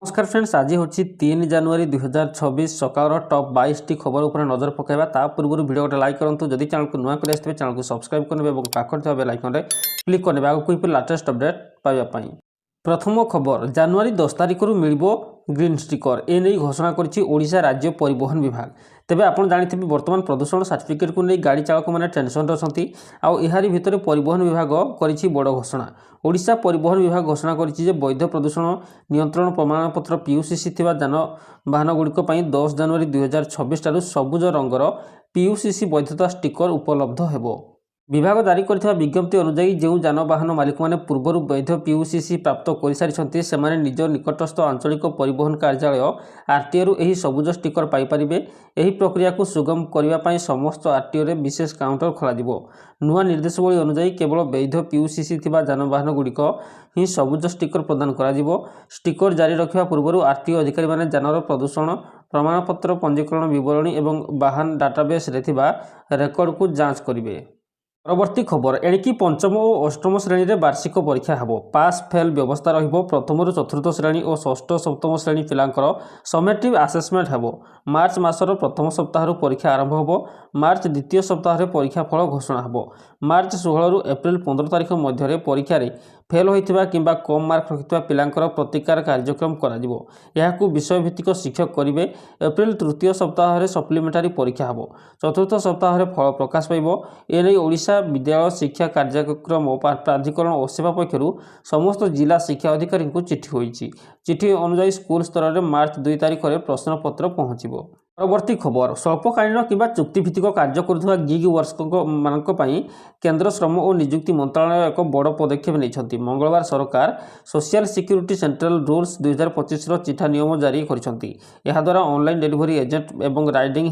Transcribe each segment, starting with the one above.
नमस्कार फ्रेंड्स, आज हूँ 3 जनवरी 2026 सकाल टॉप 22 टी खबर उपर नजर पकाइबा। ता पूर्व वीडियो गोटे लाइक करूँ। जदि चैनल को नुआ कर चैनल को सब्सक्राइब करेंगे और पाखर बेल आइकन क्लिक करेंगे आगे लाटेस्ट अपडेट पाइबापी। प्रथम खबर, जनवरी 10 तारिख मिल ग्रीन स्टिकर एने घोषणा करिछि ओडिशा राज्य परिवहन विभाग। तेबे आपण जानिथिबे वर्तमान प्रदूषण सर्टिफिकेट को नहीं गाड़ी चालक मैंने टेंशन रही आहारी भितर परिवहन विभाग करिछि बड़ घोषणा। ओडिशा परिवहन विभाग घोषणा करिछि जे वैध प्रदूषण नियंत्रण प्रमाणपत्र पीयूसीसी थिबा यानवाहन गुड़िक 10 जनवरी 2026 ठारू सबुज रंगर पीयूसीसी वैधता स्टिकर उपलब्ध हेबो। विभाग जारी करथिबा विज्ञप्ति अनुसार जो यानवाहन मालिक मैंने पूर्व वैध पीयूसीसी प्राप्त कर सारी से निज निकटस्थ आंचलिक परिवहन कार्यालय आरटीओ यही सबुज स्टिकर पाइपर। यह प्रक्रिया को सुगम करने समस्त आरटीओ विशेष काउंटर खोल नुआ निर्देशावली अनुसार केवल वैध पीयूसीसी थिबा यानवाहन गुड़िक ही सबुज स्टिकर प्रदान करा। स्टिकर जारी रखा पूर्व आरटीओ अधिकारी मैंने यानर प्रदूषण प्रमाणपत्र पंजीकरण विवरणी और वाहन डाटाबेस रेकर्ड को जांच करेंगे। परवर्ती खबर, एणिकी पंचम और अष्टम श्रेणी में वार्षिक परीक्षा हेबो। पास फेल व्यवस्था रहिबो। प्रथम रु चतुर्थ श्रेणी और षष्ठ सप्तम श्रेणी पिलांकर समेटिव आसेसमेंट हेबो। मार्च मासर प्रथम सप्ताह परीक्षा आरंभ हेबो। मार्च द्वितीय सप्ताह परीक्षा फल घोषणा हेबो। मार्च 16 रु एप्रिल 15 तारिख मध्य परीक्षा फेल होइथिबा किंबा कम मार्क रखिथिबा पिलांकर प्रतिकार कार्यक्रम कराजिबो। यहाकू विषय भित्तिक शिक्षक करिवे। एप्रिल तृतीय सप्ताह सप्लीमेंटारी परीक्षा हेबो। चतुर्थ सप्ताह फल प्रकाश पाइबो। एने ओडिशा विद्यालय शिक्षा कार्यक्रम प्राधिकरण और सेवा पक्षर समस्त जिला शिक्षा अधिकारी को चिठी होइछि। चिठी अनुसार स्कूल स्तर में मार्च 2 तारिख में प्रश्नपत्र पहुँचो। परवर्ती खबर, स्वल्पकालीन किंवा चुक्तिभित्तिक कार्य करुवा गिग वर्कर्स केंद्र श्रम और नियुक्ति मंत्रालय एक बड़ पदक्षेप नहीं। मंगलवार सरकार सोशल सिक्यूरिटी सेंट्रल रूल्स 2025 चिठा नियम जारी कर ऑनलाइन डिलीवरी एजेंट और राइडिंग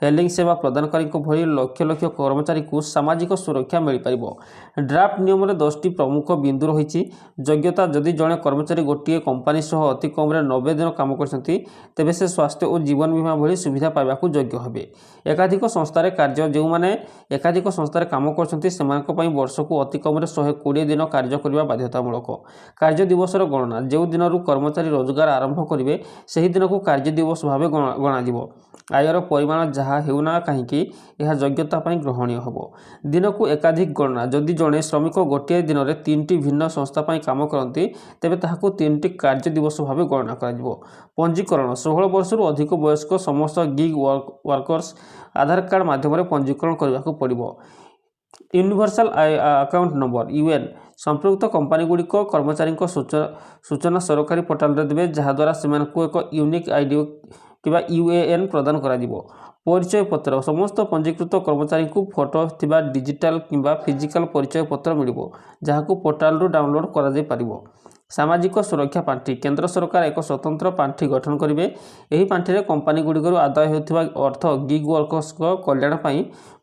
हेलिंग सेवा प्रदानकारी भली लक्ष लक्ष कर्मचारी को सामाजिक सुरक्षा मिल पार। ड्राफ्ट नियम में 10टी प्रमुख बिंदु रही। योग्यता, जदि जड़े कर्मचारी गोटे कंपानी सह अति कम 90 दिन काम करते तेबे से स्वास्थ्य और जीवन बीमा भली सुविधा पाइबाकू योग्य हेबे। एकाधिक संस्थार कार्य, जो मैंने एकाधिक संस्थार काम करछंती सेमानक पई वर्ष को अति कम 120 दिन कार्य करबा बाध्यतामूलक। कार्य दिवसर गणना, जो दिन कर्मचारी रोजगार आरंभ करेंगे से दिन को कार्य दिवस भाव गणाजिबो। आयर परिमाण जहाँ हेउना कहीं यह योग्यता ग्रहणीय हेबो। दिन को एकाधिक गणना, जदि जड़े श्रमिक गोटे दिन में 3टी भिन्न संस्था काम करती तेबे ताहाकू 3टी कार्य दिवस भाव गणना करा। पंजीकरण, 16 वर्ष अधिक वयस्क समस्त गिग वर्कर्स आधार कार्ड माध्यम पंजीकरण करने को पड़ो। यूनिवर्सल अकाउंट नंबर यूएन संपृक्त कंपानी गुड़िक कर्मचारी सूचना सरकारी पोर्टाल देवे, जहाद्वारा से एक यूनिक आईडी कि यूएएन प्रदान करा। परिचय पत्र, समस्त पंजीकृत कर्मचारी को फोटो थिबा डिजिटल किंबा फिजिकल परिचय पत्र मिलिबो, जहाकू पोर्टाल रू डाउनलोड करा जाय पारिबो। सामाजिक सुरक्षा पांठी, केंद्र सरकार एक स्वतंत्र पांठी गठन करेंगे। यही पांठी कंपानी गुड़िक आदाय होता अर्थ गिग वर्कर्स कल्याण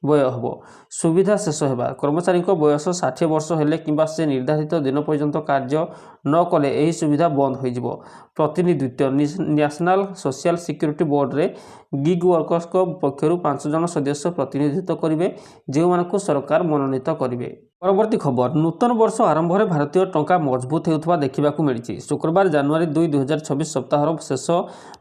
व्यय हेबो। सुविधा शेष होगा, कर्मचारी बयस 60 वर्ष हेले किंबा से निर्धारित दिन पर्यंत कार्य न कले यही सुविधा बंद हो। प्रतिनिधित्व, नेशनल सोशल सिक्यूरिटी बोर्ड रे गिग वर्कर्स पक्षर 5 जन सदस्य प्रतिनिधित्व करेंगे, जो सरकार मनोनीत करेंगे। परवर्ती खबर, नूतन वर्ष आरंभ में भारतीय टंका मजबूत होता देखा मिली। शुक्रवार जनवरी 2, 2026 सप्ताहर शेष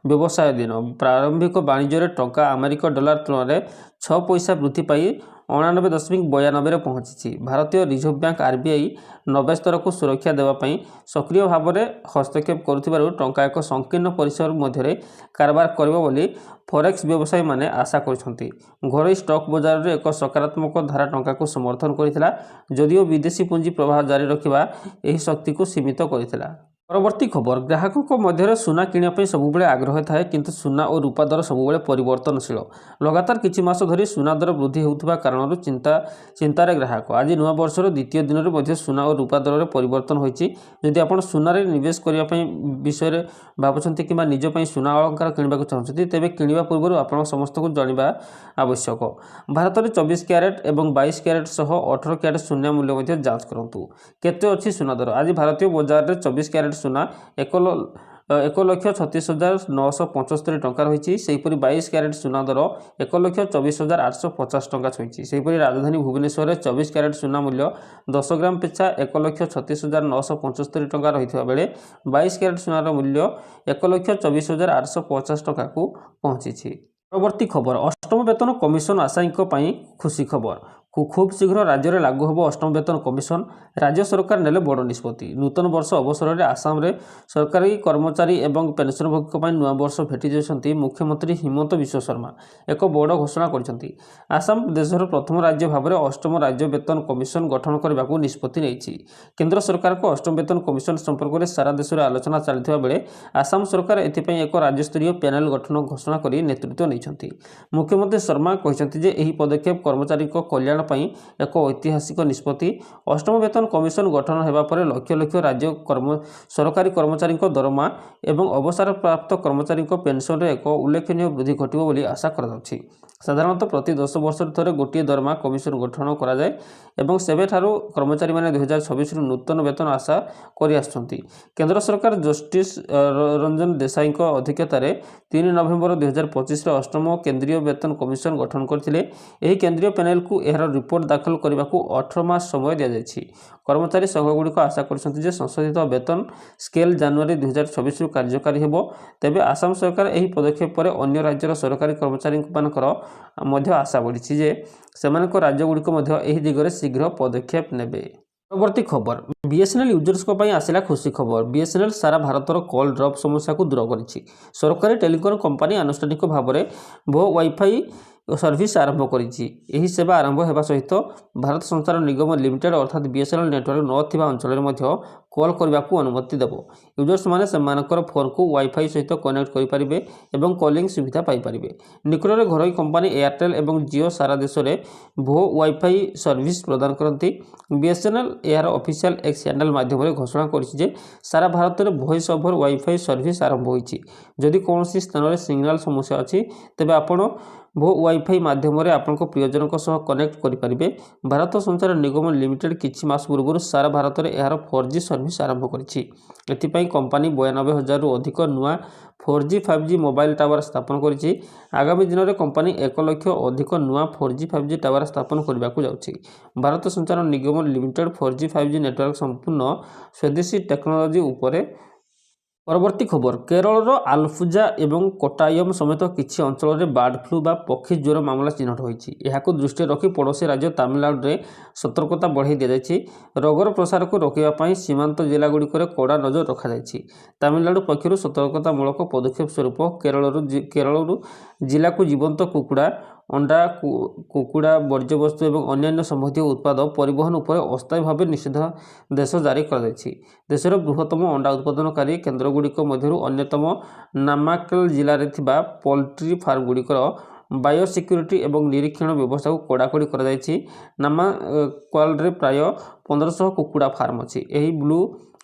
व्यवसाय दिन प्रारंभिक वाणिज्य टंका अमेरिका डॉलर तुलन में 6 पैसा वृद्धि पाई 89.92 पहुंची। भारतीय रिजर्व बैंक आरबीआई 90 स्तर को सुरक्षा देवाई सक्रिय भाव में हस्तक्षेप करुथिबारु टंका एक संकीर्ण परिसर मध्य कारबार करिबो बोली फॉरेक्स व्यवसायी माने आशा करछंती। घरोई स्टॉक बाजार रे एक सकारात्मक धारा टंका को समर्थन करिथिला, जदिओ विदेशी पुंजी प्रवाह जारी रखिबा एही शक्ति को सीमित करिथिला। परवर्ती खबर, ग्राहकों मध्य सुना किणापी सबुबले आग्रह थाए, किंतु सुना और रूपा दर सबुबले परिवर्तनशील। लगातार किछि मास धरी सुना दर वृद्धि होउथबा कारणरू चिंतार ग्राहक। आज नुआ वर्षर द्वितीय दिन में सुना और रूपा दर में परिवर्तन होइछि। जदि आपण सुनारे निवेश करने विषय भावुंट कि निज सुना अलंकार किणवाक चाहते तेरे किणवा पूर्व आपण समस्त को जानवा आवश्यक। भारत में 24 क्यारेट और 22 क्यारेट सह 18 क्यारेट सुना मूल्य जांच करूँ केते अच्छी सुना दर। आज भारतीय बजार में 24 क्यारेट सुना 1,36,975 ଟଙ୍କା ରହିଛି। ସେହିପରି 22 କ୍ୟାରେଟ୍ ସୁନା ଦର 1,24,850 ଟଙ୍କା ଛୁଇଁଛି। ସେହିପରି ରାଜଧାନୀ ଭୁବନେଶ୍ୱରରେ 24 କ୍ୟାରେଟ୍ ସୁନା ମୂଲ୍ୟ 10 ଗ୍ରାମ ପିଛା 1,36,975 ଟଙ୍କା ରହିଥିବା ବେଳେ 22 କ୍ୟାରେଟ୍ ସୁନାର ମୂଲ୍ୟ 1,24,850 ଟଙ୍କାକୁ ପହଞ୍ଚିଛି। ପରବର୍ତ୍ତୀ ଖବର, ଅଷ୍ଟମ ବେତନ କମିଶନ ଆଶାୟୀଙ୍କ ପାଇଁ ଖୁସି ଖବର। ଖୁବ୍ ଶୀଘ୍ର ରାଜ୍ୟରେ ଲାଗୁ ହେବ ଅଷ୍ଟମ ବେତନ କମିଶନ। ରାଜ୍ୟ ସରକାର ନେଲେ ବଡ଼ ନିଷ୍ପତ୍ତି। ନୂତନ ବର୍ଷ ଅବସରରେ ଆସାମରେ ସରକାରୀ କର୍ମଚାରୀ ଏବଂ ପେନସନଭୋଗୀଙ୍କ ପାଇଁ ନୂଆବର୍ଷ ଭେଟି ଯାଇଛନ୍ତି ମୁଖ୍ୟମନ୍ତ୍ରୀ ହିମନ୍ତ ବିଶ୍ବ ଶର୍ମା ଏକ ବଡ଼ ଘୋଷଣା କରିଛନ୍ତି। ଆସାମ ଦେଶର ପ୍ରଥମ ରାଜ୍ୟ ଭାବରେ ଅଷ୍ଟମ ରାଜ୍ୟ ବେତନ କମିଶନ ଗଠନ କରିବାକୁ ନିଷ୍ପତ୍ତି ନେଇଛି। କେନ୍ଦ୍ର ସରକାରଙ୍କ ଅଷ୍ଟମ ବେତନ କମିଶନ ସମ୍ପର୍କରେ ସାରା ଦେଶରେ ଆଲୋଚନା ଚାଲିଥିବା ବେଳେ ଆସାମ ସରକାର ଏଥିପାଇଁ ଏକ ରାଜ୍ୟସ୍ତରୀୟ ପ୍ୟାନେଲ ଗଠନ ଘୋଷଣା କରି ନେତୃତ୍ୱ ନେଇଛନ୍ତି। ମୁଖ୍ୟମନ୍ତ୍ରୀ ଶର୍ମା କହିଛନ୍ତି ଯେ ଏହି ପଦକ୍ଷେପ କର୍ମଚାରୀଙ୍କ କଲ୍ୟାଣ ପାଇଁ ଏକ ଐତିହାସିକ ନିଷ୍ପତ୍ତି। ଅଷ୍ଟମ ବେତନ କମିଶନ ଗଠନ ହେବା ପରେ ଲକ୍ଷ ଲକ୍ଷ ରାଜ୍ୟ ସରକାରୀ କର୍ମଚାରୀଙ୍କ ଦରମା ଏବଂ ଅବସରପ୍ରାପ୍ତ କର୍ମଚାରୀଙ୍କ ପେନସନରେ ଏକ ଉଲ୍ଲେଖନୀୟ ବୃଦ୍ଧି ଘଟିବ ବୋଲି ଆଶା କରାଯାଉଛି। ସାଧାରଣତଃ ପ୍ରତି 10 ବର୍ଷରେ ଥରେ ଗୋଟିଏ ଦରମା କମିଶନ ଗଠନ କରାଯାଏ ଏବଂ ସେବେଠାରୁ କର୍ମଚାରୀମାନେ 2026ରୁ ନୂତନ ବେତନ ଆଶା କରିଆସୁଛନ୍ତି। କେନ୍ଦ୍ର ସରକାର ଜଷ୍ଟିସ ରଞ୍ଜନ ଦେଶାଇଙ୍କ ଅଧ୍ୟକ୍ଷତାରେ 3 ନଭେମ୍ବର 2025ରେ ଅଷ୍ଟମ କେନ୍ଦ୍ରୀୟ ବେତନ କମିଶନ ଗଠନ କରିଥିଲେ। ଏହି କେନ୍ଦ୍ରୀୟ ପ୍ୟାନେଲକୁ ଏହାର ରିପୋର୍ଟ ଦାଖଲ କରିବାକୁ 18 ମାସ ସମୟ ଦିଆଯାଇଛି। କର୍ମଚାରୀ ସଂଘଗୁଡ଼ିକ ଆଶା କରିଛନ୍ତି ଯେ ସଂଶୋଧିତ ବେତନ ସ୍କେଲ ଜାନୁଆରୀ 2026ରୁ କାର୍ଯ୍ୟକାରୀ ହେବ। ତେବେ ଆସାମ ସରକାର ଏହି ପଦକ୍ଷେପ ପରେ ଅନ୍ୟ ରାଜ୍ୟର ସରକାରୀ କର୍ମଚାରୀମାନଙ୍କର ମଧ୍ୟ ଆଶା ବଢ଼ିଛି ଯେ ସେମାନଙ୍କ ରାଜ୍ୟଗୁଡ଼ିକ ମଧ୍ୟ ଏହି ଦିଗରେ ଶୀଘ୍ର ପଦକ୍ଷେପ ନେବେ। ପରବର୍ତ୍ତୀ ଖବର, ବିଏସ୍ଏନ୍ଏଲ୍ ୟୁଜର୍ସଙ୍କ ପାଇଁ ଆସିଲା ଖୁସି ଖବର। ବିଏସ୍ଏନ୍ଏଲ୍ ସାରା ଭାରତର କଲ୍ ଡ୍ରପ୍ ସମସ୍ୟାକୁ ଦୂର କରିଛି। ସରକାରୀ ଟେଲିକମ୍ କମ୍ପାନୀ ଆନୁଷ୍ଠାନିକ ଭାବରେ ଭୋ ୱାଇଫାଇ ସର୍ଭିସ୍ ଆରମ୍ଭ କରିଛି। ଏହି ସେବା ଆରମ୍ଭ ହେବା ସହିତ ଭାରତ ସଞ୍ଚାର ନିଗମ ଲିମିଟେଡ୍ ଅର୍ଥାତ୍ ବିଏସ୍ଏନ୍ଏଲ୍ ନେଟୱାର୍କ ନଥିବା ଅଞ୍ଚଳରେ ମଧ୍ୟ କଲ୍ କରିବାକୁ ଅନୁମତି ଦେବ। ୟୁଜର୍ସମାନେ ସେମାନଙ୍କର ଫୋନ୍କୁ ୱାଇଫାଇ ସହିତ କନେକ୍ଟ କରିପାରିବେ ଏବଂ କଲିଂ ସୁବିଧା ପାଇପାରିବେ। ନିକଟରେ ଘରୋଇ କମ୍ପାନୀ ଏୟାରଟେଲ୍ ଏବଂ ଜିଓ ସାରା ଦେଶରେ ଭୋ ୱାଇଫାଇ ସର୍ଭିସ୍ ପ୍ରଦାନ କରନ୍ତି। ବିଏସ୍ଏନ୍ଏଲ୍ ଏହାର ଅଫିସିଆଲ ଏକ୍ସ ହ୍ୟାଣ୍ଡେଲ ମାଧ୍ୟମରେ ଘୋଷଣା କରିଛି ଯେ ସାରା ଭାରତରେ ଭଏସ୍ ଓଭର ୱାଇଫାଇ ସର୍ଭିସ୍ ଆରମ୍ଭ ହୋଇଛି। ଯଦି କୌଣସି ସ୍ଥାନରେ ସିଗ୍ନାଲ ସମସ୍ୟା ଅଛି ତେବେ ଆପଣ ଭୋ ୱାଇଫାଇ ମାଧ୍ୟମରେ ଆପଣଙ୍କ ପ୍ରିୟଜନଙ୍କ ସହ କନେକ୍ଟ କରିପାରିବେ। ଭାରତ ସଞ୍ଚାର ନିଗମ ଲିମିଟେଡ୍ କିଛି ମାସ ପୂର୍ବରୁ ସାରା ଭାରତରେ ଏହାର 4G ସର୍ଭିସ୍ ଆରମ୍ଭ କରିଛି। ଏଥିପାଇଁ କମ୍ପାନୀ 92,000ରୁ ଅଧିକ ନୂଆ 4G 5G ମୋବାଇଲ ଟାୱାର ସ୍ଥାପନ କରିଛି। ଆଗାମୀ ଦିନରେ କମ୍ପାନୀ 1 ଲକ୍ଷ ଅଧିକ ନୂଆ 4G 5G ଟାୱାର ସ୍ଥାପନ କରିବାକୁ ଯାଉଛି। ଭାରତ ସଞ୍ଚାର ନିଗମ ଲିମିଟେଡ୍ 4G 5G ନେଟୱାର୍କ ସମ୍ପୂର୍ଣ୍ଣ ସ୍ୱଦେଶୀ ଟେକ୍ନୋଲୋଜି ଉପରେ। ପରବର୍ତ୍ତୀ ଖବର, କେରଳର ଆଲପୁଜା ଏବଂ କୋଟ୍ଟାୟମ୍ ସମେତ କିଛି ଅଞ୍ଚଳରେ ବାର୍ଡ ଫ୍ଲୁ ବା ପକ୍ଷୀ ଜ୍ୱର ମାମଲା ଚିହ୍ନଟ ହୋଇଛି। ଏହାକୁ ଦୃଷ୍ଟିରେ ରଖି ପଡ଼ୋଶୀ ରାଜ୍ୟ ତାମିଲନାଡୁରେ ସତର୍କତା ବଢ଼ାଇ ଦିଆଯାଇଛି। ରୋଗର ପ୍ରସାରକୁ ରୋକିବା ପାଇଁ ସୀମାନ୍ତ ଜିଲ୍ଲାଗୁଡ଼ିକରେ କଡ଼ା ନଜର ରଖାଯାଇଛି। ତାମିଲନାଡୁ ପକ୍ଷରୁ ସତର୍କତାମୂଳକ ପଦକ୍ଷେପ ସ୍ୱରୂପ କେରଳରୁ ଜିଲ୍ଲାକୁ ଜୀବନ୍ତ କୁକୁଡ଼ା, ଅଣ୍ଡା, କୁକୁଡ଼ା ବର୍ଜ୍ୟବସ୍ତୁ ଏବଂ ଅନ୍ୟାନ୍ୟ ସମ୍ବନ୍ଧୀୟ ଉତ୍ପାଦ ପରିବହନ ଉପରେ ଅସ୍ଥାୟୀ ଭାବେ ନିଷେଧାଦେଶ ଜାରି କରାଯାଇଛି। ଦେଶର ବୃହତ୍ତମ ଅଣ୍ଡା ଉତ୍ପାଦନକାରୀ କେନ୍ଦ୍ରଗୁଡ଼ିକ ମଧ୍ୟରୁ ଅନ୍ୟତମ ନାମାକ୍କଲ ଜିଲ୍ଲାରେ ଥିବା ପୋଲ୍ଟ୍ରି ଫାର୍ମଗୁଡ଼ିକର ବାୟୋସିକ୍ୟୁରିଟି ଏବଂ ନିରୀକ୍ଷଣ ବ୍ୟବସ୍ଥାକୁ କଡ଼ାକଡ଼ି କରାଯାଇଛି। ନାମାକ୍କଲରେ ପ୍ରାୟ 1500 କୁକୁଡ଼ା ଫାର୍ମ ଅଛି। ଏହି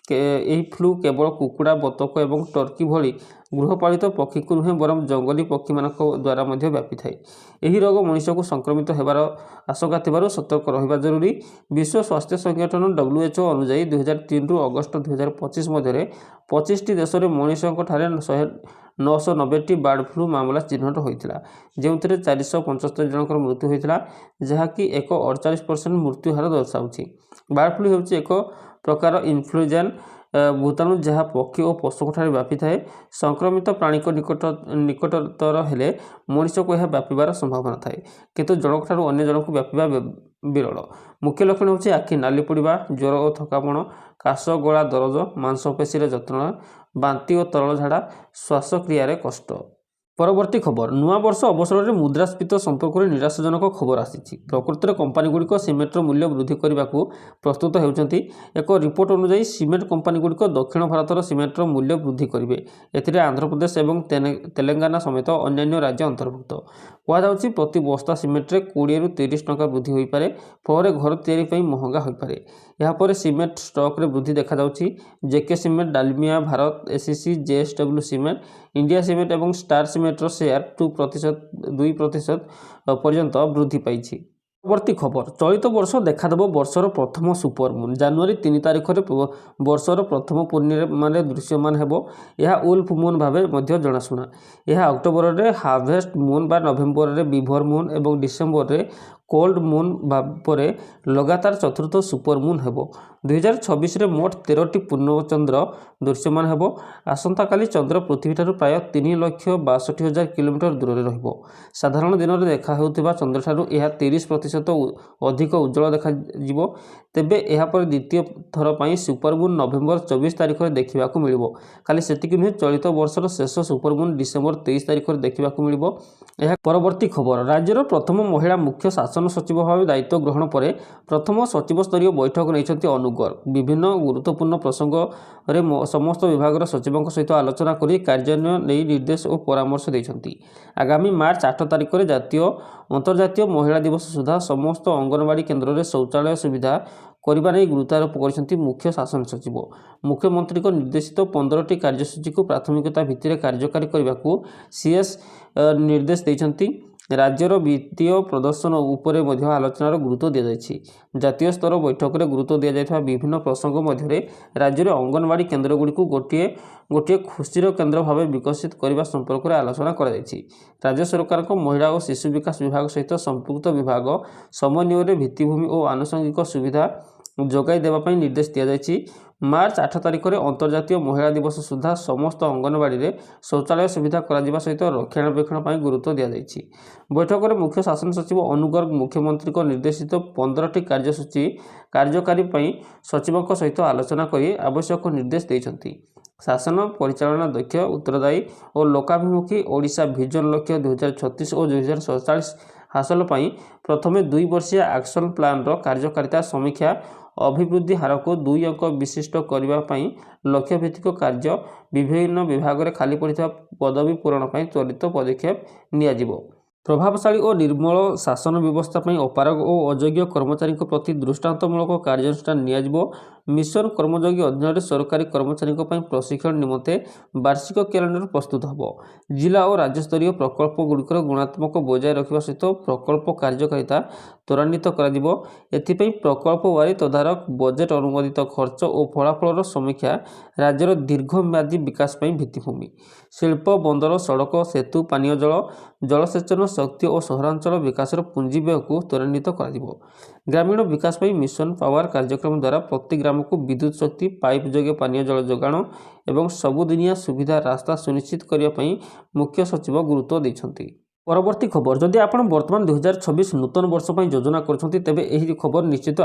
ଫ୍ଲୁ କେବଳ କୁକୁଡ଼ା, ବତକ ଏବଂ ଟର୍କି ଭଳି ଗୃହପାଳିତ ପକ୍ଷୀକୁ ନୁହେଁ ବରଂ ଜଙ୍ଗଲୀ ପକ୍ଷୀମାନଙ୍କ ଦ୍ୱାରା ମଧ୍ୟ ବ୍ୟାପିଥାଏ। ଏହି ରୋଗ ମଣିଷକୁ ସଂକ୍ରମିତ ହେବାର ଆଶଙ୍କା ଥିବାରୁ ସତର୍କ ରହିବା ଜରୁରୀ। ବିଶ୍ୱ ସ୍ୱାସ୍ଥ୍ୟ ସଂଗଠନ WHO ଅନୁଯାୟୀ 2003ରୁ ଅଗଷ୍ଟ 2025 ମଧ୍ୟରେ 25ଟି ଦେଶରେ ମଣିଷଙ୍କଠାରେ 990ଟି ବାର୍ଡ ଫ୍ଲୁ ମାମଲା ଚିହ୍ନଟ ହୋଇଥିଲା, ଯେଉଁଥିରେ 475 ଜଣଙ୍କର ମୃତ୍ୟୁ ହୋଇଥିଲା, ଯାହାକି ଏକ 48% ମୃତ୍ୟୁ ହାର ଦର୍ଶାଉଛି। ବାର୍ଡ ଫ୍ଲୁ ହେଉଛି ଏକ ପ୍ରକାର ଇନଫ୍ଲୁଏଞ୍ଜା ଭୂତାଣୁ ଯାହା ପକ୍ଷୀ ଓ ପଶୁଙ୍କଠାରେ ବ୍ୟାପିଥାଏ। ସଂକ୍ରମିତ ପ୍ରାଣୀଙ୍କ ନିକଟତର ହେଲେ ମଣିଷକୁ ଏହା ବ୍ୟାପିବାର ସମ୍ଭାବନା ଥାଏ, କିନ୍ତୁ ଜଣକଠାରୁ ଅନ୍ୟ ଜଣକୁ ବ୍ୟାପିବା ବିରଳ। ମୁଖ୍ୟ ଲକ୍ଷଣ ହେଉଛି ଆଖି ନାଲି ପଡ଼ିବା, ଜ୍ୱର ଓ ଥକାପଣ, କାଶ, ଗଳା ଦରଜ, ମାଂସପେଶୀରେ ଯନ୍ତ୍ରଣା, ବାନ୍ତି ଓ ତରଳ ଝାଡ଼ା, ଶ୍ୱାସକ୍ରିୟାରେ କଷ୍ଟ। ପରବର୍ତ୍ତୀ ଖବର, ନୂଆବର୍ଷ ଅବସରରେ ମୁଦ୍ରାସ୍ଫୀତି ସମ୍ପର୍କରେ ନିରାଶାଜନକ ଖବର ଆସିଛି। ପ୍ରକୃତରେ କମ୍ପାନୀଗୁଡ଼ିକ ସିମେଣ୍ଟର ମୂଲ୍ୟ ବୃଦ୍ଧି କରିବାକୁ ପ୍ରସ୍ତୁତ ହେଉଛନ୍ତି। ଏକ ରିପୋର୍ଟ ଅନୁଯାୟୀ ସିମେଣ୍ଟ କମ୍ପାନୀଗୁଡ଼ିକ ଦକ୍ଷିଣ ଭାରତର ସିମେଣ୍ଟର ମୂଲ୍ୟ ବୃଦ୍ଧି କରିବେ। ଏଥିରେ ଆନ୍ଧ୍ରପ୍ରଦେଶ ଏବଂ ତେଲେଙ୍ଗାନା ସମେତ ଅନ୍ୟାନ୍ୟ ରାଜ୍ୟ ଅନ୍ତର୍ଭୁକ୍ତ। କୁହାଯାଉଛି ପ୍ରତି ବସ୍ତା ସିମେଣ୍ଟରେ 20ରୁ 30 ଟଙ୍କା ବୃଦ୍ଧି ହୋଇପାରେ। ଫଳରେ ଘର ତିଆରି ପାଇଁ ମହଙ୍ଗା ହୋଇପାରେ। ଏହାପରେ ସିମେଣ୍ଟ ଷ୍ଟକ୍ରେ ବୃଦ୍ଧି ଦେଖାଯାଉଛି। JK cement, Dalmia Bharat, ACC, JSW cement, India cement ଏବଂ ଷ୍ଟାର ସିମେଣ୍ଟର ସେୟାର 2% ପର୍ଯ୍ୟନ୍ତ ବୃଦ୍ଧି ପାଇଛି। পরবর্তী খবর চলিত বর্ষ দেখাদেব বর্ষর প্রথম সুপরমুন জানুয়ারি 3 তারিখে বর্ষর প্রথম পূর্ণিমারে দৃশ্যমান ହେବ। ଏହା ଉଲ୍ଫ ମୁନ୍ ଭାବେ ମଧ୍ୟ ଜଣାଶୁଣା। ଏହା ଅକ୍ଟୋବରରେ ହାର୍ଭେଷ୍ଟ ମୁନ୍ ବା ନଭେମ୍ବରରେ ବିଭର ମୁନ୍ ଏବଂ ଡିସେମ୍ବରରେ କୋଲ୍ଡ ମୁନ୍ ପରେ ଲଗାତାର ଚତୁର୍ଥ ସୁପରମୁନ୍ ହେବ। 2026ରେ ମୋଟ 13ଟି ପୂର୍ଣ୍ଣଚନ୍ଦ୍ର ଦୃଶ୍ୟମାନ ହେବ। ଆସନ୍ତାକାଲି ଚନ୍ଦ୍ର ପୃଥିବୀଠାରୁ ପ୍ରାୟ 3,62,000 କିଲୋମିଟର ଦୂରରେ ରହିବ। ସାଧାରଣ ଦିନରେ ଦେଖା ହେଉଥିବା ଚନ୍ଦ୍ରଠାରୁ ଏହା 30% ଅଧିକ ଉଜ୍ଜ୍ୱଳ ଦେଖାଯିବ। ତେବେ ଏହାପରେ ଦ୍ୱିତୀୟ ଥର ପାଇଁ ସୁପରମୁନ୍ ନଭେମ୍ବର 24 ତାରିଖରେ ଦେଖିବାକୁ ମିଳିବ। ଖାଲି ସେତିକି ନୁହେଁ, ଚଳିତ ବର୍ଷର ଶେଷ ସୁପରମୁନ୍ ଡିସେମ୍ବର 23 ତାରିଖରେ ଦେଖିବାକୁ ମିଳିବ। ଏହା ପରବର୍ତ୍ତୀ ଖବର ରାଜ୍ୟର ପ୍ରଥମ ମହିଳା ମୁଖ୍ୟ ଶାସନ ସଚିବ ଭାବେ ଦାୟିତ୍ୱ ଗ୍ରହଣ ପରେ ପ୍ରଥମ ସଚିବସ୍ତରୀୟ ବୈଠକ ନେଇଛନ୍ତି ଅନୁ ଗର୍ଗ। ବିଭିନ୍ନ ଗୁରୁତ୍ୱପୂର୍ଣ୍ଣ ପ୍ରସଙ୍ଗରେ ସମସ୍ତ ବିଭାଗର ସଚିବଙ୍କ ସହିତ ଆଲୋଚନା କରି କାର୍ଯ୍ୟାନ୍ୱୟନ ନେଇ ନିର୍ଦ୍ଦେଶ ଓ ପରାମର୍ଶ ଦେଇଛନ୍ତି। ଆଗାମୀ ମାର୍ଚ୍ଚ 8 ତାରିଖରେ ଅନ୍ତର୍ଜାତୀୟ ମହିଳା ଦିବସ ସୁଦ୍ଧା ସମସ୍ତ ଅଙ୍ଗନବାଡ଼ି କେନ୍ଦ୍ରରେ ଶୌଚାଳୟ ସୁବିଧା କରିବା ନେଇ ଗୁରୁତ୍ୱାରୋପ କରିଛନ୍ତି ମୁଖ୍ୟ ଶାସନ ସଚିବ। ମୁଖ୍ୟମନ୍ତ୍ରୀଙ୍କ ନିର୍ଦ୍ଦେଶିତ 15ଟି କାର୍ଯ୍ୟସୂଚୀକୁ ପ୍ରାଥମିକତା ଭିତ୍ତିରେ କାର୍ଯ୍ୟକାରୀ କରିବାକୁ ସିଏସ୍ ନିର୍ଦ୍ଦେଶ ଦେଇଛନ୍ତି। ରାଜ୍ୟର ବିତ୍ତୀୟ ପ୍ରଦର୍ଶନ ଉପରେ ମଧ୍ୟ ଆଲୋଚନାର ଗୁରୁତ୍ୱ ଦିଆଯାଇଛି। ଜାତୀୟ ସ୍ତର ବୈଠକରେ ଗୁରୁତ୍ୱ ଦିଆଯାଇଥିବା ବିଭିନ୍ନ ପ୍ରସଙ୍ଗ ମଧ୍ୟରେ ରାଜ୍ୟରେ ଅଙ୍ଗନବାଡ଼ି କେନ୍ଦ୍ରଗୁଡ଼ିକୁ ଗୋଟିଏ ଖୁସିର କେନ୍ଦ୍ର ଭାବେ ବିକଶିତ କରିବା ସମ୍ପର୍କରେ ଆଲୋଚନା କରାଯାଇଛି। ରାଜ୍ୟ ସରକାରଙ୍କ ମହିଳା ଓ ଶିଶୁ ବିକାଶ ବିଭାଗ ସହିତ ସମ୍ପୃକ୍ତ ବିଭାଗ ସମନ୍ୱୟରେ ଭିତ୍ତିଭୂମି ଓ ଆନୁଷଙ୍ଗିକ ସୁବିଧା ଯୋଗାଇ ଦେବା ପାଇଁ ନିର୍ଦ୍ଦେଶ ଦିଆଯାଇଛି। ମାର୍ଚ୍ଚ 8 ତାରିଖରେ ଅନ୍ତର୍ଜାତୀୟ ମହିଳା ଦିବସ ସୁଦ୍ଧା ସମସ୍ତ ଅଙ୍ଗନବାଡ଼ିରେ ଶୌଚାଳୟ ସୁବିଧା କରାଯିବା ସହିତ ରକ୍ଷଣାବେକ୍ଷଣ ପାଇଁ ଗୁରୁତ୍ୱ ଦିଆଯାଇଛି। ବୈଠକରେ ମୁଖ୍ୟ ଶାସନ ସଚିବ ଅନୁ ଗର୍ଗ ମୁଖ୍ୟମନ୍ତ୍ରୀଙ୍କ ନିର୍ଦ୍ଦେଶିତ 15ଟି କାର୍ଯ୍ୟସୂଚୀ କାର୍ଯ୍ୟକାରୀ ପାଇଁ ସଚିବଙ୍କ ସହିତ ଆଲୋଚନା କରି ଆବଶ୍ୟକ ନିର୍ଦ୍ଦେଶ ଦେଇଛନ୍ତି। ଶାସନ ପରିଚାଳନା ଦକ୍ଷ, ଉତ୍ତରଦାୟୀ ଓ ଲୋକାଭିମୁଖୀ ଓଡ଼ିଶା ଭିଜନ ଲକ୍ଷ୍ୟ 2036 ଓ 2047 ହାସଲ ପାଇଁ ପ୍ରଥମେ 2 ବର୍ଷିଆ ଆକ୍ସନ ପ୍ଲାନ୍ର କାର୍ଯ୍ୟକାରିତା ସମୀକ୍ଷା ଅଭିବୃଦ୍ଧି ହାରକୁ 2 ଅଙ୍କ ବିଶିଷ୍ଟ କରିବା ପାଇଁ ଲକ୍ଷ୍ୟଭିତ୍ତିକ କାର୍ଯ୍ୟ ବିଭିନ୍ନ ବିଭାଗରେ ଖାଲି ପଡ଼ିଥିବା ପଦବୀ ପୂରଣ ପାଇଁ ତ୍ୱରିତ ପଦକ୍ଷେପ ନିଆଯିବ। ପ୍ରଭାବଶାଳୀ ଓ ନିର୍ମଳ ଶାସନ ବ୍ୟବସ୍ଥା ପାଇଁ ଅପାରଗ ଓ ଅଯୋଗ୍ୟ କର୍ମଚାରୀଙ୍କ ପ୍ରତି ଦୃଷ୍ଟାନ୍ତମୂଳକ କାର୍ଯ୍ୟାନୁଷ୍ଠାନ ନିଆଯିବ। ମିଶନ କର୍ମଯୋଗୀ ଅଧୀନରେ ସରକାରୀ କର୍ମଚାରୀଙ୍କ ପାଇଁ ପ୍ରଶିକ୍ଷଣ ନିମନ୍ତେ ବାର୍ଷିକ କ୍ୟାଲେଣ୍ଡର ପ୍ରସ୍ତୁତ ହେବ। ଜିଲ୍ଲା ଓ ରାଜ୍ୟସ୍ତରୀୟ ପ୍ରକଳ୍ପଗୁଡ଼ିକର ଗୁଣାତ୍ମକ ବଜାୟ ରଖିବା ସହିତ ପ୍ରକଳ୍ପ କାର୍ଯ୍ୟକାରିତା ତ୍ୱରାନ୍ୱିତ କରାଯିବ। ଏଥିପାଇଁ ପ୍ରକଳ୍ପ ୱାରୀ ତଦାରଖ, ବଜେଟ୍ ଅନୁମୋଦିତ ଖର୍ଚ୍ଚ ଓ ଫଳାଫଳର ସମୀକ୍ଷା, ରାଜ୍ୟର ଦୀର୍ଘମ୍ୟାଦୀ ବିକାଶ ପାଇଁ ଭିତ୍ତିଭୂମି, ଶିଳ୍ପ, ବନ୍ଦର, ସଡ଼କ, ସେତୁ, ପାନୀୟ ଜଳ, ଜଳସେଚନ, ଶକ୍ତି ଓ ସହରାଞ୍ଚଳ ବିକାଶର ପୁଞ୍ଜି ବ୍ୟୟକୁ ତ୍ୱରାନ୍ୱିତ କରାଯିବ। ଗ୍ରାମୀଣ ବିକାଶ ପାଇଁ ମିଶନ ପାୱାର କାର୍ଯ୍ୟକ୍ରମ ଦ୍ୱାରା ପ୍ରତି ଗ୍ରାମକୁ ବିଦ୍ୟୁତ୍ ଶକ୍ତି, ପାଇପ୍ ଯୋଗେ ପାନୀୟ ଜଳ ଯୋଗାଣ ଏବଂ ସବୁଦିନିଆ ସୁବିଧା ରାସ୍ତା ସୁନିଶ୍ଚିତ କରିବା ପାଇଁ ମୁଖ୍ୟ ସଚିବ ଗୁରୁତ୍ୱ ଦେଇଛନ୍ତି। ପରବର୍ତ୍ତୀ ଖବର ଯଦି ଆପଣ ବର୍ତ୍ତମାନ 2026 ନୂତନ ବର୍ଷ ପାଇଁ ଯୋଜନା କରୁଛନ୍ତି ତେବେ ଏହି ଖବର ନିଶ୍ଚିତ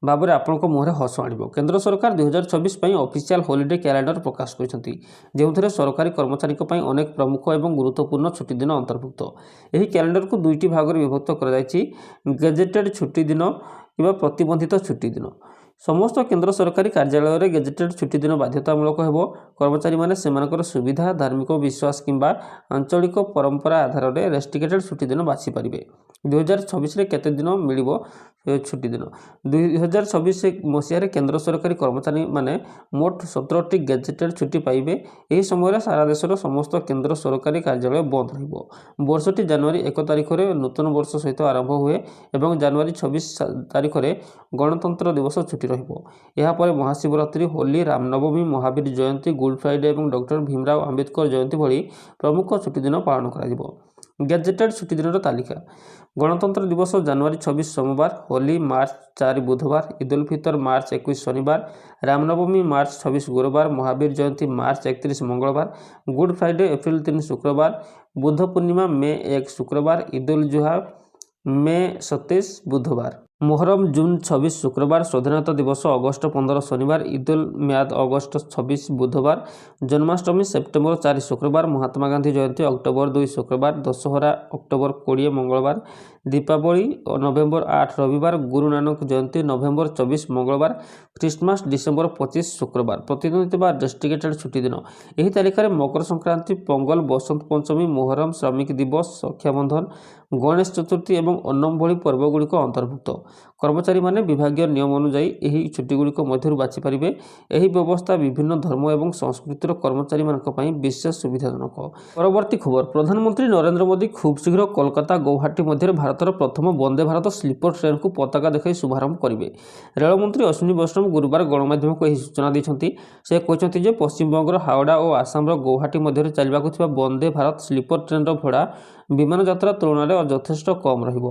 ଭାବରେ ଆପଣଙ୍କ ମୁହଁରେ ହସ ଆଣିବ। କେନ୍ଦ୍ର ସରକାର 2026 ପାଇଁ ଅଫିସିଆଲ ହଲିଡେ କ୍ୟାଲେଣ୍ଡର ପ୍ରକାଶ କରିଛନ୍ତି, ଯେଉଁଥିରେ ସରକାରୀ କର୍ମଚାରୀଙ୍କ ପାଇଁ ଅନେକ ପ୍ରମୁଖ ଏବଂ ଗୁରୁତ୍ୱପୂର୍ଣ୍ଣ ଛୁଟିଦିନ ଅନ୍ତର୍ଭୁକ୍ତ। ଏହି କ୍ୟାଲେଣ୍ଡରକୁ 2ଟି ଭାଗରେ ବିଭକ୍ତ କରାଯାଇଛି, ଗେଜେଟେଡ୍ ଛୁଟିଦିନ କିମ୍ବା ପ୍ରତିବନ୍ଧିତ ଛୁଟିଦିନ। ସମସ୍ତ କେନ୍ଦ୍ର ସରକାରୀ କାର୍ଯ୍ୟାଳୟରେ ଗେଜେଟେଡ୍ ଛୁଟିଦିନ ବାଧ୍ୟତାମୂଳକ ହେବ। କର୍ମଚାରୀମାନେ ସେମାନଙ୍କର ସୁବିଧା, ଧାର୍ମିକ ବିଶ୍ୱାସ କିମ୍ବା ଆଞ୍ଚଳିକ ପରମ୍ପରା ଆଧାରରେ ରେଷ୍ଟ୍ରିକ୍ଟେଡ୍ ଛୁଟିଦିନ ବାଛିପାରିବେ। 2026ରେ କେତେ ଦିନ ମିଳିବ ଛୁଟିଦିନ? 2026 ମସିହାରେ କେନ୍ଦ୍ର ସରକାରୀ କର୍ମଚାରୀମାନେ ମୋଟ 17ଟି ଗେଜେଟେଡ୍ ଛୁଟି ପାଇବେ। ଏହି ସମୟରେ ସାରା ଦେଶର ସମସ୍ତ କେନ୍ଦ୍ର ସରକାରୀ କାର୍ଯ୍ୟାଳୟ ବନ୍ଦ ରହିବ। ବର୍ଷଟି ଜାନୁଆରୀ 1 ତାରିଖରେ ନୂତନ ବର୍ଷ ସହିତ ଆରମ୍ଭ ହୁଏ ଏବଂ ଜାନୁଆରୀ 26 ତାରିଖରେ ଗଣତନ୍ତ୍ର ଦିବସ ଛୁଟି ରହିବ। ଏହାପରେ ମହାଶିବରାତ୍ରି, ହୋଲି, ରାମନବମୀ, ମହାବୀର ଜୟନ୍ତୀ, ଗୁଡ୍ ଫ୍ରାଇଡେ ଏବଂ ଡକ୍ଟର ଭୀମରାଓ ଆମ୍ବେଦକର ଜୟନ୍ତୀ ଭଳି ପ୍ରମୁଖ ଛୁଟିଦିନ ପାଳନ କରାଯିବ। ଗେଜେଟେଡ୍ ଛୁଟିଦିନର ତାଲିକା: ଗଣତନ୍ତ୍ର ଦିବସ ଜାନୁଆରୀ 26 ସୋମବାର, ହୋଲି ମାର୍ଚ୍ଚ 4 ବୁଧବାର, ଇଦ୍ ଉଲ୍ ଫିତର ମାର୍ଚ୍ଚ 21 ଶନିବାର, ରାମନବମୀ ମାର୍ଚ୍ଚ 26 ଗୁରୁବାର, ମହାବୀର ଜୟନ୍ତୀ ମାର୍ଚ୍ଚ 31 ମଙ୍ଗଳବାର, ଗୁଡ୍ ଫ୍ରାଇଡେ ଏପ୍ରିଲ 3 ଶୁକ୍ରବାର, ବୁଦ୍ଧ ପୂର୍ଣ୍ଣିମା ମେ 1 ଶୁକ୍ରବାର, ଇଦ୍ ଉଲ୍ ଜୁହା ମେ 27 ବୁଧବାର, ମୋହରମ ଜୁନ୍ 26 ଶୁକ୍ରବାର, ସ୍ୱାଧୀନତା ଦିବସ ଅଗଷ୍ଟ 15 ଶନିବାର, ଇଦ୍ ଉଲ୍ ମିଆଦ ଅଗଷ୍ଟ 26 ବୁଧବାର, ଜନ୍ମାଷ୍ଟମୀ ସେପ୍ଟେମ୍ବର 4 ଶୁକ୍ରବାର, ମହାତ୍ମା ଗାନ୍ଧୀ ଜୟନ୍ତୀ ଅକ୍ଟୋବର 2 ଶୁକ୍ରବାର, ଦଶହରା ଅକ୍ଟୋବର 20 ମଙ୍ଗଳବାର, ଦୀପାବଳି ନଭେମ୍ବର 8 ରବିବାର, ଗୁରୁ ନାନକ ଜୟନ୍ତୀ ନଭେମ୍ବର 24 ମଙ୍ଗଳବାର, ଖ୍ରୀଷ୍ଟମାସ ଡିସେମ୍ବର 25 ଶୁକ୍ରବାର। ପ୍ରତିଦ୍ୱନ୍ଦ୍ୱୀ ବା ରେଷ୍ଟ୍ରିକ୍ଟେଡ୍ ଛୁଟିଦିନ: ଏହି ତାଲିକାରେ ମକର ସଂକ୍ରାନ୍ତି, ପୋଙ୍ଗଲ, ବସନ୍ତ ପଞ୍ଚମୀ, ମୋହରମ, ଶ୍ରମିକ ଦିବସ, ରକ୍ଷାବନ୍ଧନ, ଗଣେଶ ଚତୁର୍ଥୀ ଏବଂ ଓଣମ୍ ଭଳି ପର୍ବଗୁଡ଼ିକ ଅନ୍ତର୍ଭୁକ୍ତ। କର୍ମଚାରୀମାନେ ବିଭାଗୀୟ ନିୟମ ଅନୁଯାୟୀ ଏହି ଛୁଟିଗୁଡ଼ିକ ମଧ୍ୟରୁ ବାଛିପାରିବେ। ଏହି ବ୍ୟବସ୍ଥା ବିଭିନ୍ନ ଧର୍ମ ଏବଂ ସଂସ୍କୃତିର କର୍ମଚାରୀମାନଙ୍କ ପାଇଁ ବିଶେଷ ସୁବିଧାଜନକ। ପରବର୍ତ୍ତୀ ଖବର, ପ୍ରଧାନମନ୍ତ୍ରୀ ନରେନ୍ଦ୍ର ମୋଦି ଖୁବ୍ ଶୀଘ୍ର କୋଲକାତା ଗୌହାଟୀ ମଧ୍ୟରେ ଭାରତର ପ୍ରଥମ ବନ୍ଦେ ଭାରତ ସ୍ଲିପର ଟ୍ରେନ୍କୁ ପତାକା ଦେଖାଇ ଶୁଭାରମ୍ଭ କରିବେ। ରେଳମନ୍ତ୍ରୀ ଅଶ୍ୱିନୀ ବୈଷ୍ଣବ ଗୁରୁବାର ଗଣମାଧ୍ୟମକୁ ଏହି ସୂଚନା ଦେଇଛନ୍ତି। ସେ କହିଛନ୍ତି ଯେ ପଶ୍ଚିମବଙ୍ଗର ହାଓଡ଼ା ଓ ଆସାମର ଗୌହାଟୀ ମଧ୍ୟରେ ଚାଲିବାକୁ ଥିବା ବନ୍ଦେ ଭାରତ ସ୍ଲିପର ଟ୍ରେନ୍ର ଭଡ଼ା ବିମାନ ଯାତ୍ରା ତୁଳନାରେ ଯଥେଷ୍ଟ କମ୍ ରହିବ।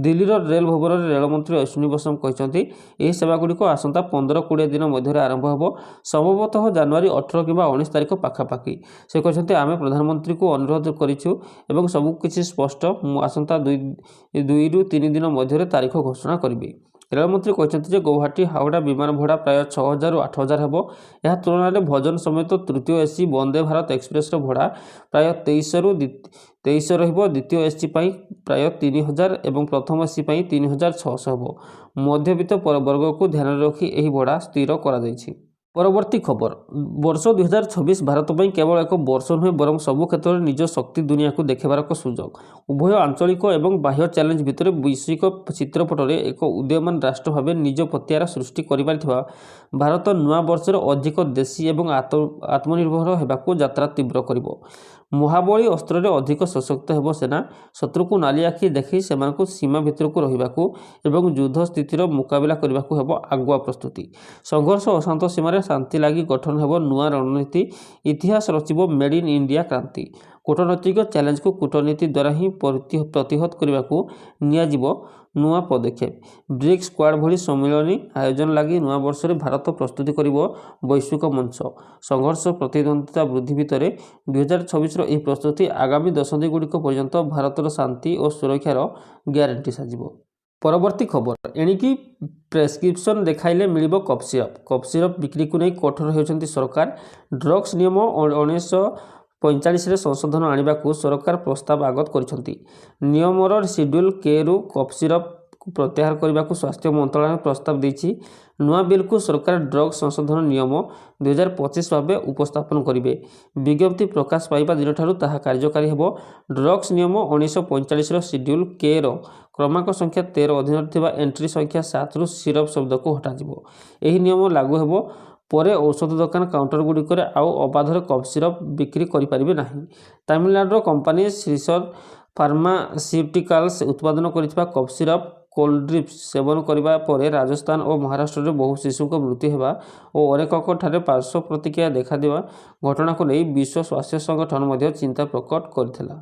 ଦିଲ୍ଲୀର ରେଳ ଭବନରେ ରେଳମନ୍ତ୍ରୀ ଅଶ୍ୱିନୀ ବୈଷ୍ଣବ କହିଛନ୍ତି, ଏହି ସେବାଗୁଡ଼ିକ ଆସନ୍ତା 15-20 ଦିନ ମଧ୍ୟରେ ଆରମ୍ଭ ହେବ, ସମ୍ଭବତଃ ଜାନୁଆରୀ 18 କିମ୍ବା 19 ତାରିଖ ପାଖାପାଖି। ସେ କହିଛନ୍ତି, ଆମେ ପ୍ରଧାନମନ୍ତ୍ରୀଙ୍କୁ ଅନୁରୋଧ କରିଛୁ ଏବଂ ସବୁକିଛି ସ୍ପଷ୍ଟ। ମୁଁ ଆସନ୍ତା 2-3 ଦିନ ମଧ୍ୟରେ ତାରିଖ ଘୋଷଣା କରିବି। ରେଳମନ୍ତ୍ରୀ କହିଛନ୍ତି ଯେ ଗୌହାଟୀ ହାଓଡ଼ା ବିମାନ ଭଡ଼ା ପ୍ରାୟ 6,000ରୁ 8,000 ହେବ। ଏହା ତୁଳନାରେ ଭୋଜନ ସମେତ ତୃତୀୟ ଏସି ବନ୍ଦେ ଭାରତ ଏକ୍ସପ୍ରେସର ଭଡ଼ା ପ୍ରାୟ 2300 ରହିବ। ଦ୍ୱିତୀୟ ଏସି ପାଇଁ ପ୍ରାୟ 3,000 ଏବଂ ପ୍ରଥମ ଏସି ପାଇଁ 3,600 ହେବ। ମଧ୍ୟବିତ୍ତ ବର୍ଗକୁ ଧ୍ୟାନରେ ରଖି ଏହି ଭଡ଼ା ସ୍ଥିର କରାଯାଇଛି। ପରବର୍ତ୍ତୀ ଖବର, ବର୍ଷ 2026 ଭାରତ ପାଇଁ କେବଳ ଏକ ବର୍ଷ ନୁହେଁ ବରଂ ସବୁ କ୍ଷେତ୍ରରେ ନିଜ ଶକ୍ତି ଦୁନିଆକୁ ଦେଖାଇବାର ଏକ ସୁଯୋଗ। ଉଭୟ ଆଞ୍ଚଳିକ ଏବଂ ବାହ୍ୟ ଚ୍ୟାଲେଞ୍ଜ ଭିତରେ ବୈଶ୍ୱିକ ଚିତ୍ରପଟରେ ଏକ ଉଦୀୟମାନ ରାଷ୍ଟ୍ର ଭାବେ ନିଜ ପତିଆରା ସୃଷ୍ଟି କରିପାରିଥିବା ଭାରତ ନୂଆ ବର୍ଷରେ ଅଧିକ ଦେଶୀ ଏବଂ ଆତ୍ମନିର୍ଭର ହେବାକୁ ଯାତ୍ରା ତୀବ୍ର କରିବ। ମହାବଳୀ ଅସ୍ତ୍ରରେ ଅଧିକ ସଶକ୍ତ ହେବ ସେନା। ଶତ୍ରୁକୁ ନାଲି ଆଖି ଦେଖାଇ ସେମାନଙ୍କୁ ସୀମା ଭିତରକୁ ରହିବାକୁ ଏବଂ ଯୁଦ୍ଧ ସ୍ଥିତିର ମୁକାବିଲା କରିବାକୁ ହେବ ଆଗୁଆ ପ୍ରସ୍ତୁତି। ସଂଘର୍ଷ ଅଶାନ୍ତ ସୀମାରେ ଶାନ୍ତି ଲାଗି ଗଠନ ହେବ ନୂଆ ରଣନୀତି। ଇତିହାସ ରଚିବ ମେଡ୍ ଇନ୍ ଇଣ୍ଡିଆ କ୍ରାନ୍ତି। କୂଟନୈତିକ ଚ୍ୟାଲେଞ୍ଜକୁ କୂଟନୀତି ଦ୍ୱାରା ହିଁ ପ୍ରତିହତ କରିବାକୁ ନିଆଯିବ ନୂଆ ପଦକ୍ଷେପ। ବ୍ରିକ୍ସ କ୍ୱାଡ୍ ଭଳି ସମ୍ମିଳନୀ ଆୟୋଜନ ଲାଗି ନୂଆବର୍ଷରେ ଭାରତ ପ୍ରସ୍ତୁତି କରିବ ବୈଶ୍ୱିକ ମଞ୍ଚ। ସଂଘର୍ଷ ପ୍ରତିଦ୍ୱନ୍ଦ୍ୱିତା ବୃଦ୍ଧି ଭିତରେ 2026ର ଏହି ପ୍ରସ୍ତୁତି ଆଗାମୀ ଦଶନ୍ଧିଗୁଡ଼ିକ ପର୍ଯ୍ୟନ୍ତ ଭାରତର ଶାନ୍ତି ଓ ସୁରକ୍ଷାର ଗ୍ୟାରେଣ୍ଟି ସାଜିବ। ପରବର୍ତ୍ତୀ ଖବର, ଏଣିକି ପ୍ରେସ୍କ୍ରିପ୍ସନ୍ ଦେଖାଇଲେ ମିଳିବ କଫ୍ ସିରପ୍। କଫ୍ ସିରପ୍ ବିକ୍ରିକୁ ନେଇ କଠୋର ହେଉଛନ୍ତି ସରକାର। ଡ୍ରଗ୍ସ ନିୟମ 1945ରେ ସଂଶୋଧନ ଆଣିବାକୁ ସରକାର ପ୍ରସ୍ତାବ ଆଗତ କରିଛନ୍ତି। ନିୟମର ସିଡ୍ୟୁଲ୍ Kରୁ କଫ୍ ସିରପ୍କୁ ପ୍ରତ୍ୟାହାର କରିବାକୁ ସ୍ୱାସ୍ଥ୍ୟ ମନ୍ତ୍ରଣାଳୟ ପ୍ରସ୍ତାବ ଦେଇଛି। ନୂଆ ବିଲ୍କୁ ସରକାର ଡ୍ରଗ୍ସ ସଂଶୋଧନ ନିୟମ 2025 ଭାବେ ଉପସ୍ଥାପନ କରିବେ। ବିଜ୍ଞପ୍ତି ପ୍ରକାଶ ପାଇବା ଦିନଠାରୁ ତାହା କାର୍ଯ୍ୟକାରୀ ହେବ। ଡ୍ରଗ୍ସ ନିୟମ 1945ର ସିଡ୍ୟୁଲ୍ Kର କ୍ରମାଙ୍କ ସଂଖ୍ୟା 13 ଅଧୀନରେ ଥିବା ଏଣ୍ଟ୍ରି ସଂଖ୍ୟା 7ରୁ ସିରପ୍ ଶବ୍ଦକୁ ହଟାଯିବ। ଏହି ନିୟମ ଲାଗୁ ହେବ ପରେ ଔଷଧ ଦୋକାନ କାଉଣ୍ଟରଗୁଡ଼ିକରେ ଆଉ ଅବାଧରେ କଫ୍ ସିରପ୍ ବିକ୍ରି କରିପାରିବେ ନାହିଁ। ତାମିଲନାଡୁର କମ୍ପାନୀ ଶ୍ରୀଧର ଫାର୍ମାସ୍ୟୁଟିକାଲ୍ସ ଉତ୍ପାଦନ କରିଥିବା କଫ୍ ସିରପ୍ କୋଲ୍ଡ ଡ୍ରିପ୍ସ ସେବନ କରିବା ପରେ ରାଜସ୍ଥାନ ଓ ମହାରାଷ୍ଟ୍ରରେ ବହୁ ଶିଶୁଙ୍କ ମୃତ୍ୟୁ ହେବା ଓ ଅନେକଙ୍କଠାରେ ପାର୍ଶ୍ୱ ପ୍ରତିକ୍ରିୟା ଦେଖାଦେବା ଘଟଣାକୁ ନେଇ ବିଶ୍ୱ ସ୍ୱାସ୍ଥ୍ୟ ସଂଗଠନ ମଧ୍ୟ ଚିନ୍ତା ପ୍ରକଟ କରିଥିଲା।